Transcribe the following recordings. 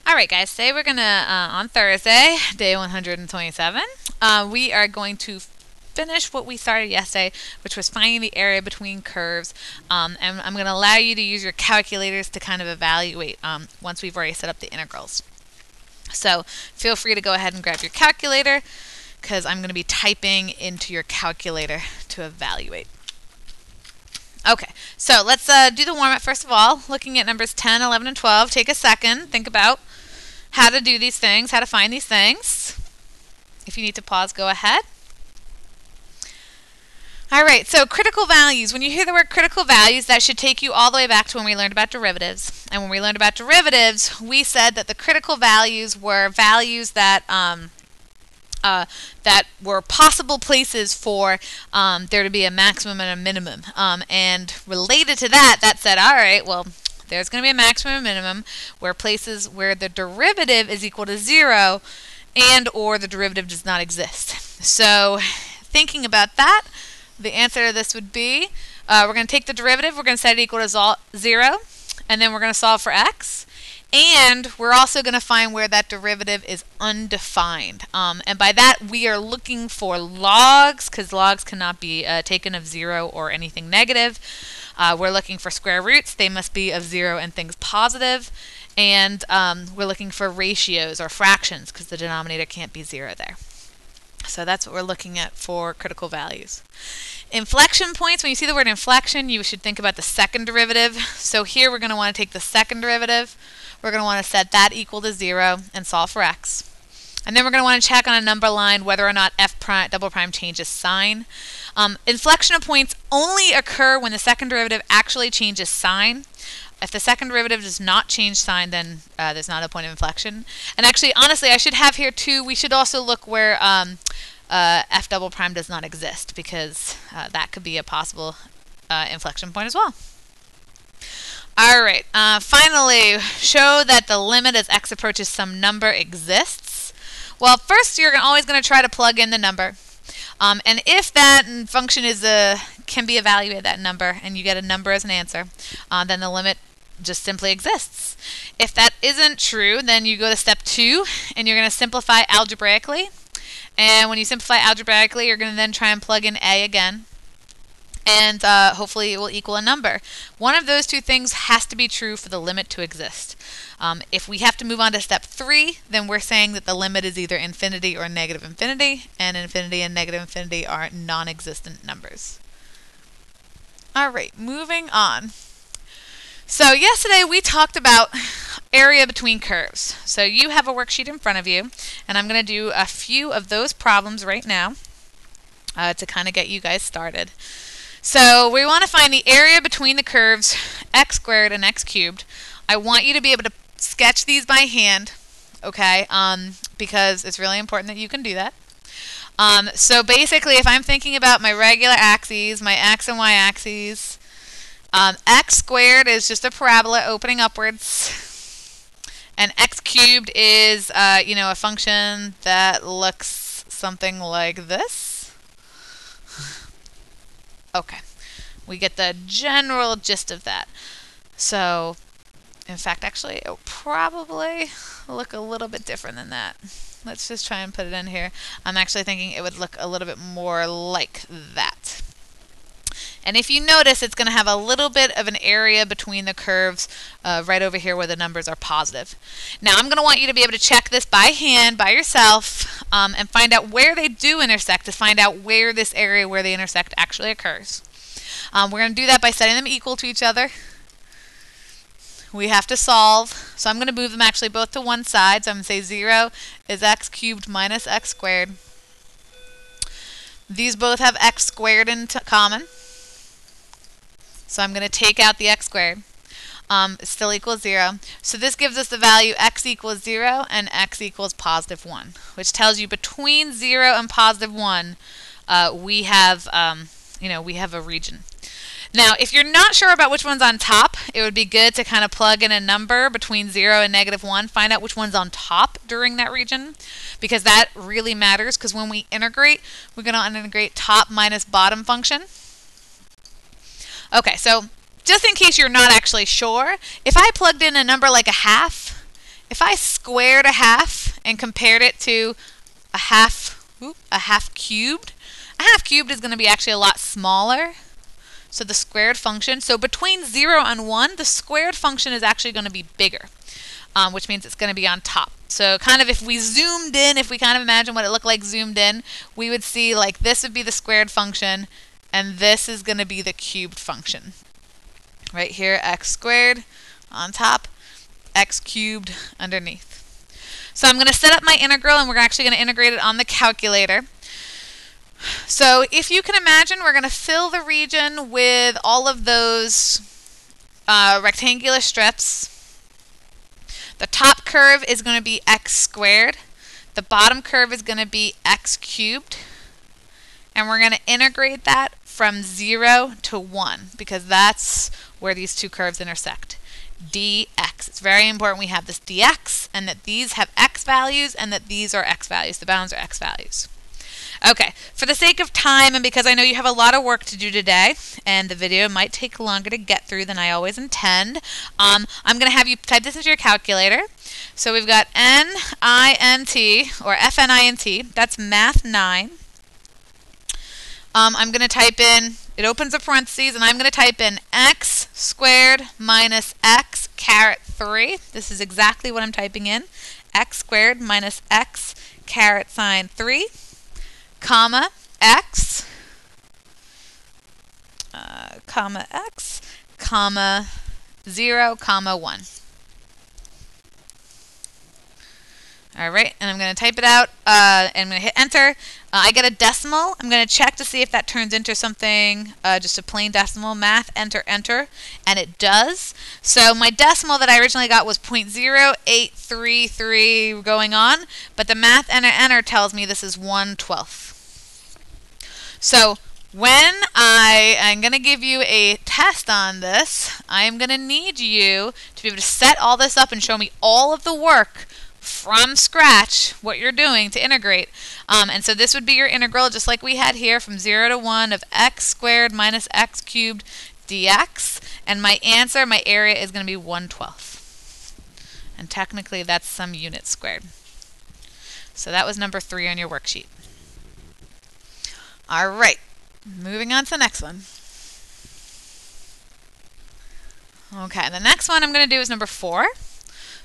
All right, guys, today we're going to, on Thursday, day 127, we are going to finish what we started yesterday, which was finding the area between curves. And I'm going to allow you to use your calculators to kind of evaluate once we've already set up the integrals. So feel free to go ahead and grab your calculator because I'm going to be typing into your calculator to evaluate. Okay, so let's do the warm-up first of all. Looking at numbers 10, 11, and 12, take a second, think about how to do these things, how to find these things. If you need to pause, go ahead. All right, so critical values. When you hear the word critical values, that should take you all the way back to when we learned about derivatives. And when we learned about derivatives, we said that the critical values were values that that were possible places for there to be a maximum and a minimum. And related to that, that said, all right, well, there's going to be a maximum and minimum where places where the derivative is equal to 0 and or the derivative does not exist. So thinking about that, the answer to this would be, we're going to take the derivative, we're going to set it equal to 0, and then we're going to solve for x. And we're also going to find where that derivative is undefined. And by that, we are looking for logs, because logs cannot be taken of 0 or anything negative. We're looking for square roots. They must be of 0 and things positive. And we're looking for ratios or fractions, because the denominator can't be 0 there. So that's what we're looking at for critical values. Inflection points, when you see the word inflection, you should think about the second derivative. So here we're going to want to take the second derivative. We're going to want to set that equal to 0 and solve for x. And then we're going to want to check on a number line whether or not f prime, double prime changes sign. Inflection points only occur when the second derivative actually changes sign. If the second derivative does not change sign, then there's not a point of inflection. And actually, honestly, I should have here too, we should also look where f double prime does not exist, because that could be a possible inflection point as well. All right, finally, show that the limit as x approaches some number exists. Well, first you're always going to try to plug in the number. And if that function is can be evaluated, that number, and you get a number as an answer, then the limit just simply exists. If that isn't true, then you go to step 2, and you're going to simplify algebraically. And when you simplify algebraically, you're going to then try and plug in a again. And hopefully it will equal a number. One of those two things has to be true for the limit to exist. If we have to move on to step 3, then we're saying that the limit is either infinity or negative infinity, and infinity and negative infinity are non-existent numbers. All right, moving on. So yesterday we talked about area between curves. So you have a worksheet in front of you, and I'm going to do a few of those problems right now to kind of get you guys started. So we want to find the area between the curves x squared and x cubed. I want you to be able to sketch these by hand, okay, because it's really important that you can do that. So basically, if I'm thinking about my regular axes, my x and y axes, x squared is just a parabola opening upwards, and x cubed is, you know, a function that looks something like this. Okay, we get the general gist of that. So, in fact, actually, it will probably look a little bit different than that. Let's just try and put it in here. I'm actually thinking it would look a little bit more like that. And if you notice, it's going to have a little bit of an area between the curves right over here where the numbers are positive. Now, I'm going to want you to be able to check this by hand, by yourself, and find out where they do intersect to find out where this area where they intersect actually occurs. We're going to do that by setting them equal to each other. We have to solve. So I'm going to move them actually both to one side. So I'm going to say 0 is x cubed minus x squared. These both have x squared in common. So I'm going to take out the x squared. It still equals 0. So this gives us the value x equals 0 and x equals positive 1, which tells you between 0 and positive 1, we have, you know, we have a region. Now, if you're not sure about which one's on top, it would be good to kind of plug in a number between 0 and negative 1, find out which one's on top during that region, because that really matters, because when we integrate, we're going to integrate top minus bottom function. Okay, so just in case you're not actually sure, if I plugged in a number like a half, If I squared a half and compared it to a half cubed, a half cubed is going to be actually a lot smaller. So the squared function, so between 0 and 1, the squared function is actually going to be bigger, which means it's going to be on top. So kind of if we zoomed in, if we kind of imagine what it looked like zoomed in, we would see like this would be the squared function, and this is going to be the cubed function. Right here, x squared on top, x cubed underneath. So I'm going to set up my integral, and we're actually going to integrate it on the calculator. So if you can imagine, we're going to fill the region with all of those rectangular strips. The top curve is going to be x squared. The bottom curve is going to be x cubed. And we're going to integrate that from 0 to 1, because that's where these two curves intersect. dx. It's very important we have this dx, and that these have x values, and that these are x values. The bounds are x values. Okay, for the sake of time, and because I know you have a lot of work to do today, and the video might take longer to get through than I always intend, I'm going to have you type this into your calculator. So we've got N-I-N-T, or F-N-I-N-T, that's math 9. I'm going to type in, it opens a parentheses, and I'm going to type in x squared minus x caret 3. This is exactly what I'm typing in. X squared minus x caret sign 3. Comma x, comma 0, comma 1. All right, and I'm going to type it out, and I'm going to hit enter. I get a decimal. I'm going to check to see if that turns into something, just a plain decimal. Math, enter, enter, and it does. So my decimal that I originally got was 0.0833 going on, but the math, enter, enter tells me this is 1/12. So when I am going to give you a test on this, I am going to need you to be able to set all this up and show me all of the work from scratch, what you're doing to integrate. And so this would be your integral, just like we had here, from 0 to 1 of x squared minus x cubed dx. And my answer, my area, is going to be 1/12. And technically that's some units squared. So that was number 3 on your worksheet. All right, moving on to the next one. Okay, the next one I'm going to do is number 4.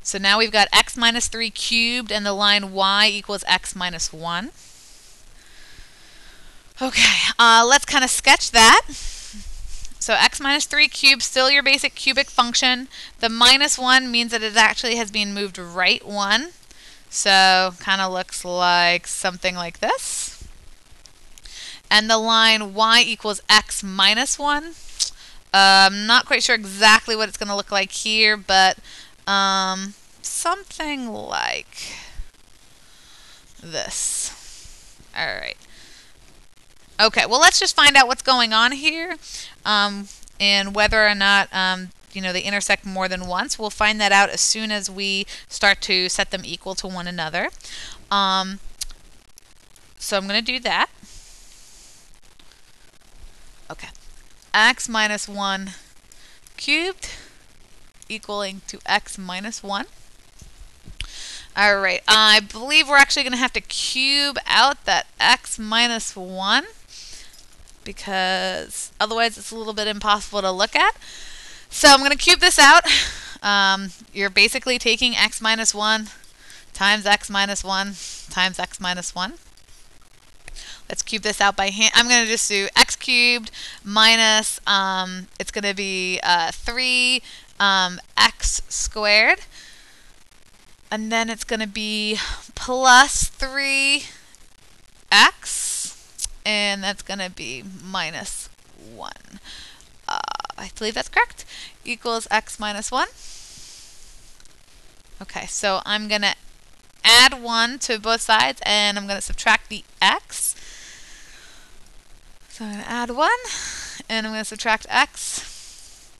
So now we've got x minus 3 cubed, and the line y equals x minus 1. Okay, let's kind of sketch that. So x minus 3 cubed, still your basic cubic function. The minus 1 means that it actually has been moved right 1. So kind of looks like something like this. And the line y equals x minus 1. I'm not quite sure exactly what it's going to look like here, but something like this. All right. Okay, well, let's just find out what's going on here, and whether or not they intersect more than once. We'll find that out as soon as we start to set them equal to one another. So I'm going to do that. Okay, x minus 1 cubed equaling to x minus 1. All right, I believe we're actually going to have to cube out that x minus 1, because otherwise it's a little bit impossible to look at. So I'm going to cube this out. You're basically taking x minus 1 times x minus 1 times x minus 1. Let's cube this out by hand. I'm going to just do x cubed minus, it's going to be 3 x squared. And then it's going to be plus 3x. And that's going to be minus 1. I believe that's correct. Equals x minus 1. Okay, so I'm going to add 1 to both sides, and I'm going to subtract the x. So I'm going to add 1, and I'm going to subtract x.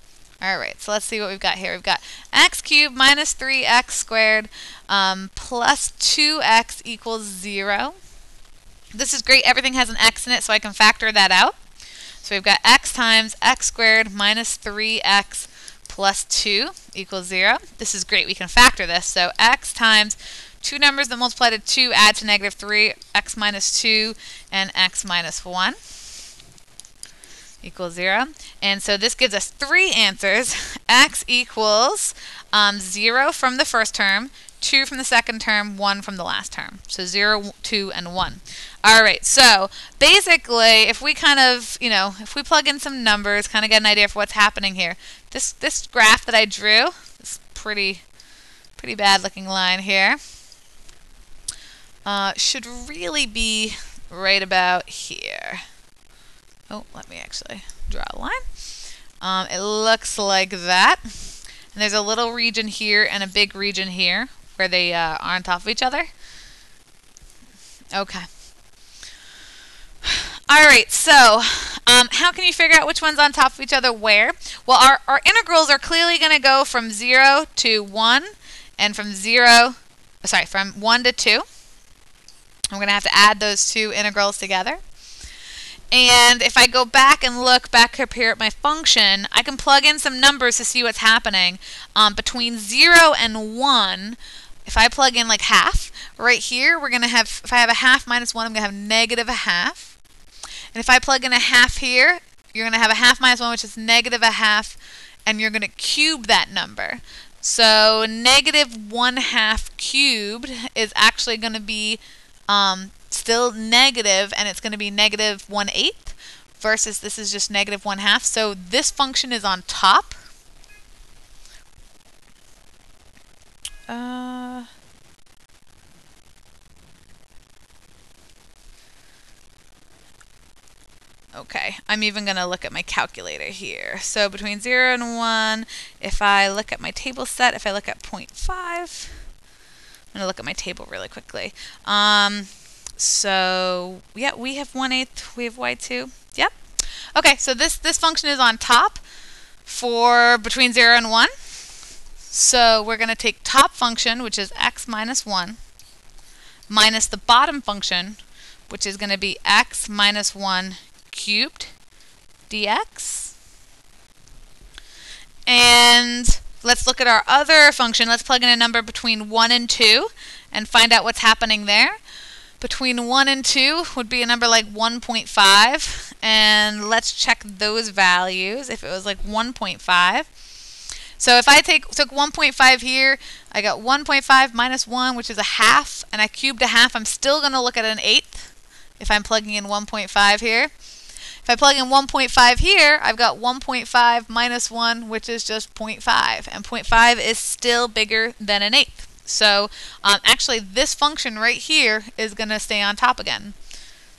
All right, so let's see what we've got here. We've got x cubed minus 3x squared plus 2x equals 0. This is great. Everything has an x in it, so I can factor that out. So we've got x times x squared minus 3x plus 2 equals 0. This is great. We can factor this. So x times two numbers that multiply to 2 add to negative 3, x minus 2 and x minus 1 equals 0. And so this gives us three answers. X equals 0 from the first term, 2 from the second term, 1 from the last term. So 0, 2, and 1. All right, so basically, if we kind of, if we plug in some numbers, kind of get an idea for what's happening here. This graph that I drew, this pretty bad looking line here, should really be right about here. Oh, let me actually draw a line. It looks like that. And there's a little region here and a big region here where they are on top of each other. Okay. All right, so how can you figure out which one's on top of each other where? Well, our integrals are clearly going to go from 0 to 1 and from 1 to 2. I'm going to have to add those two integrals together. And if I go back and look back up here at my function, I can plug in some numbers to see what's happening. Between 0 and 1, if I plug in like half, right here, we're going to have, if I have a half minus 1, I'm going to have negative a half. And if I plug in a half here, you're going to have a half minus 1, which is negative a half, and you're going to cube that number. So negative 1/2 cubed is actually going to be still negative, and it's going to be negative 1/8 versus this is just negative 1/2. So this function is on top. Okay, I'm even going to look at my calculator here. So between 0 and 1, if I look at my table set, if I look at 0.5, I'm going to look at my table really quickly. So, yeah, we have 1/8, we have y2. Yep. Okay, so this function is on top for between 0 and 1. So we're going to take top function, which is x minus 1, minus the bottom function, which is going to be x minus 1 cubed dx. And let's look at our other function. Let's plug in a number between 1 and 2 and find out what's happening there. Between 1 and 2 would be a number like 1.5. And let's check those values if it was like 1.5. So if I took 1.5 here, I got 1.5 minus 1, which is a half, and I cubed a half. I'm still going to look at an eighth if I'm plugging in 1.5 here. If I plug in 1.5 here, I've got 1.5 minus 1, which is just 0.5. And 0.5 is still bigger than an eighth. So actually, this function right here is going to stay on top again.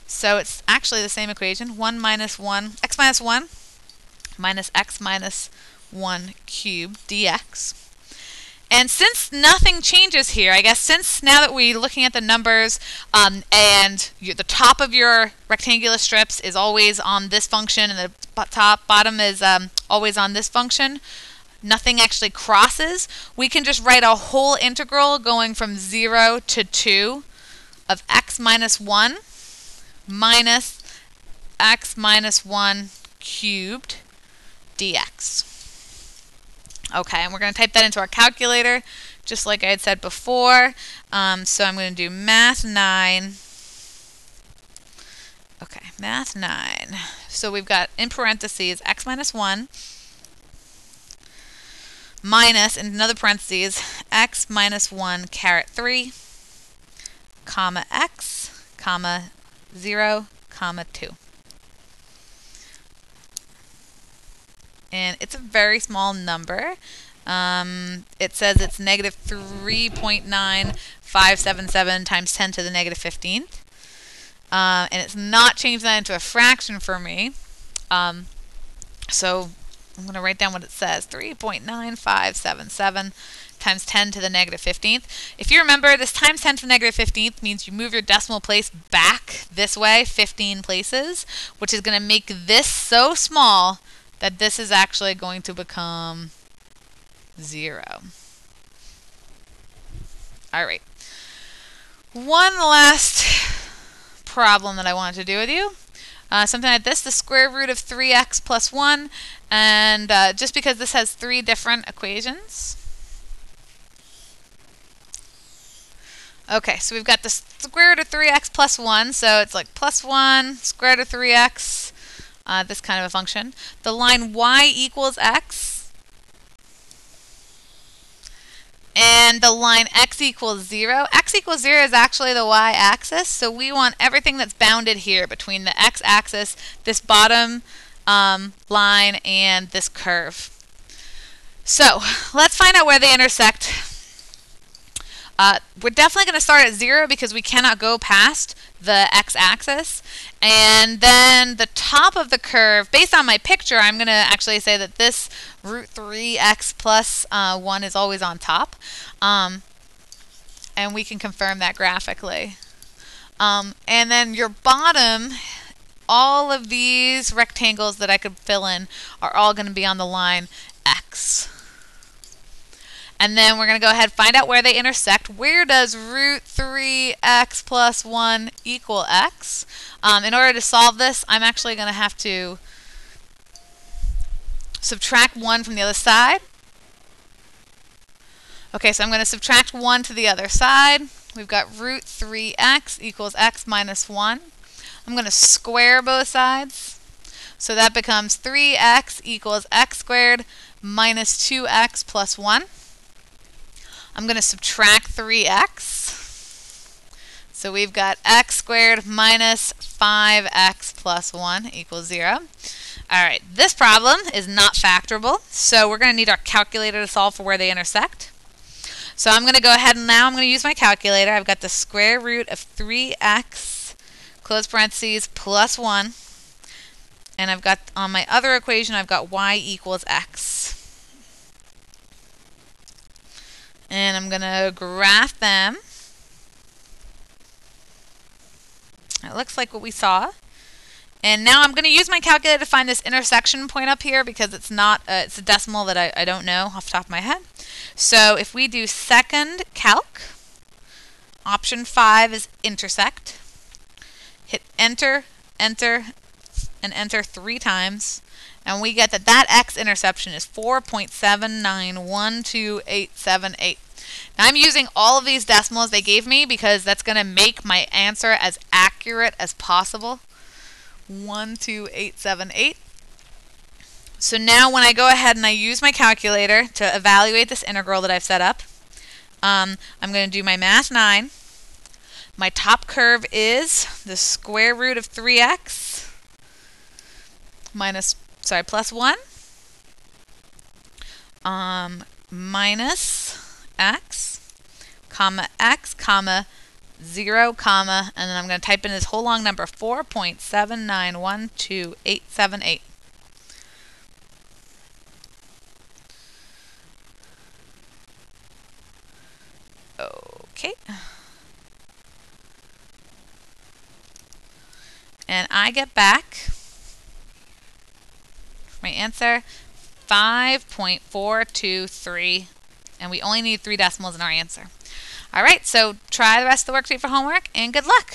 So it's actually the same equation, 1 minus 1, x minus 1 minus x minus 1 cubed dx. And since nothing changes here, I guess since now that we're looking at the numbers and the top of your rectangular strips is always on this function and the bottom is always on this function, nothing actually crosses, we can just write a whole integral going from 0 to 2 of x minus 1 minus x minus 1 cubed dx. Okay, and we're going to type that into our calculator, just like I had said before. So I'm going to do math 9. Okay, math 9. So we've got in parentheses x minus 1 minus, in another parentheses, x minus 1 caret 3, comma x, comma 0, comma 2. And it's a very small number. It says it's negative 3.9577 times 10 to the negative 15th. And it's not changed that into a fraction for me. So I'm going to write down what it says. 3.9577 times 10 to the negative 15th. If you remember, this times 10 to the negative 15th means you move your decimal place back this way 15 places, which is going to make this so small that this is actually going to become 0. All right. One last problem that I wanted to do with you. something like this, the square root of 3x plus 1, and just because this has 3 different equations. Okay, so we've got the square root of 3x plus 1, so it's like plus 1, square root of 3x, this kind of a function. The line y equals x, and the line x equals 0. X equals 0 is actually the y-axis, so we want everything that's bounded here between the x-axis, this bottom line, and this curve. So let's find out where they intersect. We're definitely going to start at 0 because we cannot go past the x-axis. And then the top of the curve, based on my picture, I'm going to actually say that this root 3x plus 1 is always on top. And we can confirm that graphically. And then your bottom, all of these rectangles that I could fill in are all going to be on the line x. And then we're going to go ahead and find out where they intersect. Where does root 3x plus 1 equal x? In order to solve this, I'm actually going to have to subtract 1 from the other side. Okay, so I'm going to subtract 1 to the other side. We've got root 3x equals x minus 1. I'm going to square both sides. So that becomes 3x equals x squared minus 2x plus 1. I'm going to subtract 3x. So we've got x squared minus 5x plus 1 equals 0. All right, this problem is not factorable, so we're going to need our calculator to solve for where they intersect. So I'm going to go ahead and now I'm going to use my calculator. I've got the square root of 3x, close parentheses, plus 1. And I've got, on my other equation, I've got y equals x. And I'm going to graph them. It looks like what we saw. And now I'm going to use my calculator to find this intersection point up here because it's not, it's a decimal that I don't know off the top of my head. So if we do second calc, option 5 is intersect. Hit enter, enter, and enter 3 times. And we get that that x-interception is 4.7912878. Now I'm using all of these decimals they gave me because that's going to make my answer as accurate as possible. 12878. So now when I go ahead and I use my calculator to evaluate this integral that I've set up, I'm going to do my math 9. My top curve is the square root of 3x plus 1 minus x, comma, 0, comma, and then I'm going to type in this whole long number, 4.7912878. Okay. And I get back my answer 5.423, and we only need 3 decimals in our answer. All right, so try the rest of the worksheet for homework, and good luck.